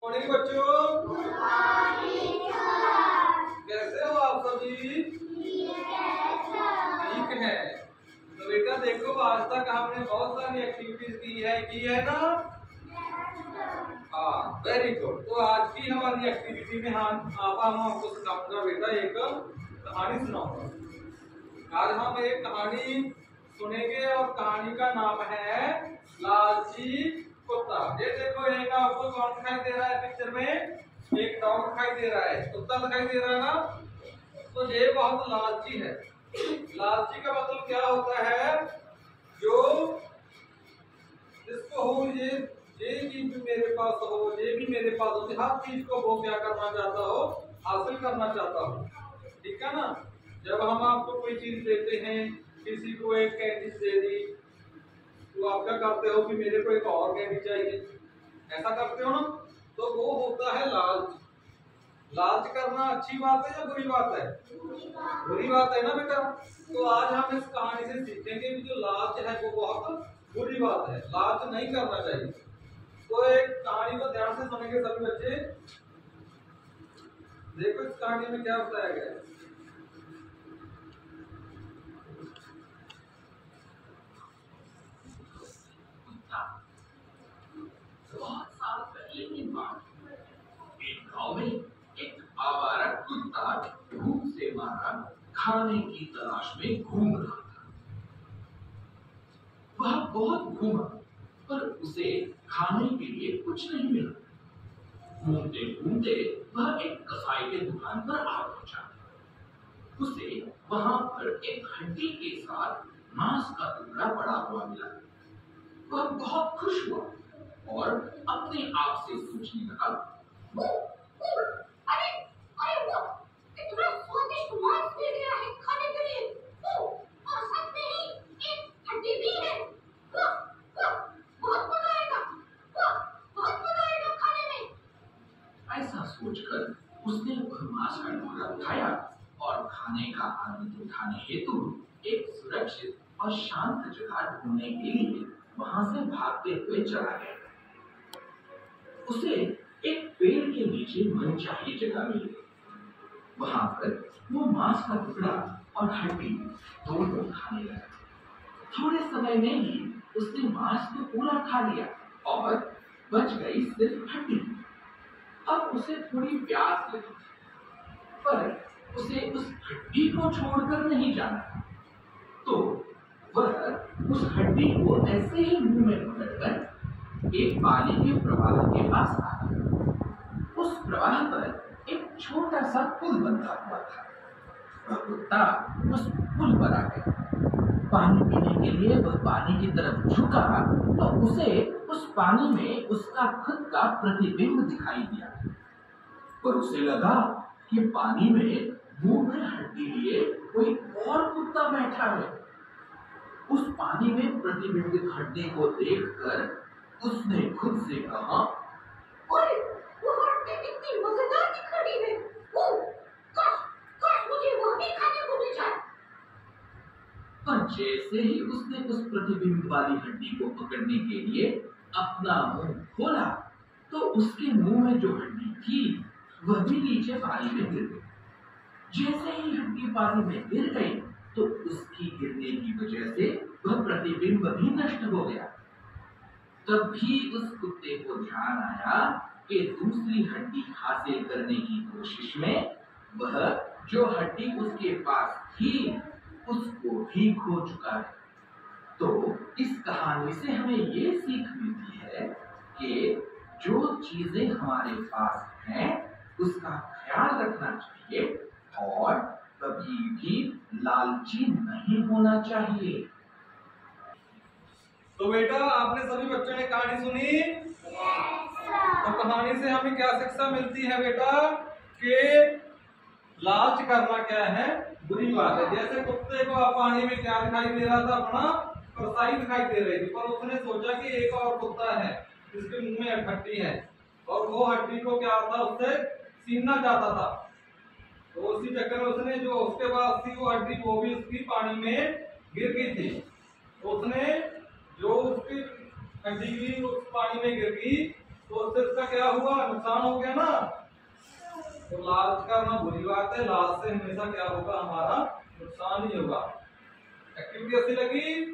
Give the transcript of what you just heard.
Morning बच्चों, कैसे हो आप सभी? ठीक है। तो बेटा देखो, आज तक हमने बहुत सारी एक्टिविटीज की है ना? हाँ, वेरी गुड। तो आज की हमारी एक्टिविटी में हम आपको सिखाऊंगा बेटा, एक कहानी सुनाऊंगा। आज हम एक कहानी सुनेंगे और कहानी का नाम है लालची कुत्ता। ये देखो, एक आपको कौन दिखाई दे रहा है पिक्चर में? एक डॉग दिखाई दे रहा है, कुत्ता दिखाई दे रहा है ना? तो ये बहुत लालची है। लालची का मतलब क्या होता है? जो जिसको हो ये चीज भी मेरे पास हो, ये भी मेरे पास हो, हर चीज को वो क्या करना चाहता हो? हासिल करना चाहता हो। ठीक है ना? जब हम आपको कोई चीज देते हैं, किसी को एक कैंडी दे दी, तो आप क्या करते हो कि मेरे को एक और कैंडी चाहिए, ऐसा करते हो ना? तो वो होता है लालच। लालच करना अच्छी बात है या बुरी बात है? बुरी बात है ना बेटा? तो आज हम इस कहानी से सीखेंगे कि जो लालच है वो बहुत बुरी बात है, लालच नहीं करना चाहिए। तो एक कहानी को ध्यान से सुनेंगे सभी बच्चे। देखो इस कहानी में क्या बताया गया है। बहुत साल पहले की बात, एक गांव में एक आवारा कुत्ता भूख से मारा खाने की तलाश में घूम रहा था। वह बहुत घूमा पर उसे खाने के लिए कुछ नहीं मिला। घूमते घूमते वह एक कसाई के दुकान पर आ पहुंचा। उसे वहां पर एक हड्डी के साथ मांस का टुकड़ा पड़ा हुआ मिला। वह बहुत खुश हुआ और अपने आप से सोचने लगा, अरे अरे वो इतना स्वादिष्ट मांस मिल गया है खाने के लिए। और साथ में ही एक हड्डी भी है। बहुत मजा आएगा, बहुत मजा आएगा खाने में। ऐसा सोचकर उसने वह मांस का टुकड़ा उठाया और खाने का आनंद उठाने हेतु एक सुरक्षित और शांत जगह ढूंढने के लिए वहां से भागते हुए चला गया। उसे एक पेड़ के नीचे मनचाही जगह मिली। वहां पर वो मांस का टुकड़ा और हड्डी दोनों खाने लगा। थोड़े समय में ही उसने मांस को पूरा खा लिया और बच गई सिर्फ हड्डी। अब उसे थोड़ी प्यास लगी, पर उसे उस हड्डी को छोड़कर नहीं जाना। तो वह उस हड्डी को ऐसे ही मुंह में पकड़कर एक पानी के प्रवाह के पास आ गया। उस प्रवाह पर एक छोटा सा पुल बना हुआ था। वह कुत्ता उस पुल पर आ गया। पानी पीने के लिए वह पानी की तरफ झुका तो उसे उस पानी में उसका खुद का प्रतिबिंब दिखाई दिया। पर उसे लगा कि पानी में मुंह में हड्डी लिए कोई और कुत्ता बैठा है। उस पानी में प्रतिबिंबित हड्डी को देखकर उसने खुद से कहा, अरे वो हड्डी कितनी मजेदार दिख रही है। काश मुझे वह भी खाने को मिल जाए। पर जैसे ही उसने उस प्रतिबिंब वाली हड्डी को पकड़ने के लिए अपना मुंह खोला तो उसके मुंह में जो हड्डी थी वह भी नीचे पानी में गिर गई। जैसे ही हड्डी पानी में गिर गई तो उसकी गिरने की वजह से वह प्रतिबिंब भी नष्ट हो गया। तब भी उस कुत्ते को ध्यान आया कि दूसरी हड्डी हासिल करने की कोशिश में वह जो हड्डी उसके पास थी उसको भी खो चुका है। तो इस कहानी से हमें ये सीख मिलती है कि जो चीजें हमारे पास हैं उसका ख्याल रखना चाहिए और कभी भी लालची नहीं होना चाहिए। तो बेटा आपने सभी बच्चों ने कहानी सुनी? तो कहानी से हमें क्या शिक्षा मिलती है बेटा? कि लालच करना क्या है? बुरी बात है। जैसे कुत्ते को पानी में क्या दिखाई दे रहा था? अपना कसाई दिखाई दे रही थी, पर उसने सोचा कि एक और कुत्ता है जिसके मुंह में हड्डी है और वो हड्डी को क्या था, उससे छीनना चाहता था। तो उसी चक्कर में उसने जो उसके पास थी वो हड्डी, वो भी उसकी पानी में गिर गई थी। तो उसने जो उसकी हड्डी भी उस पानी में गिर गई तो उससे इसका क्या हुआ, नुकसान हो गया ना। तो लालच करना बुरी बात है, लालच से हमेशा क्या होगा, हमारा नुकसान ही होगा। एक्टिविटी अच्छी लगी?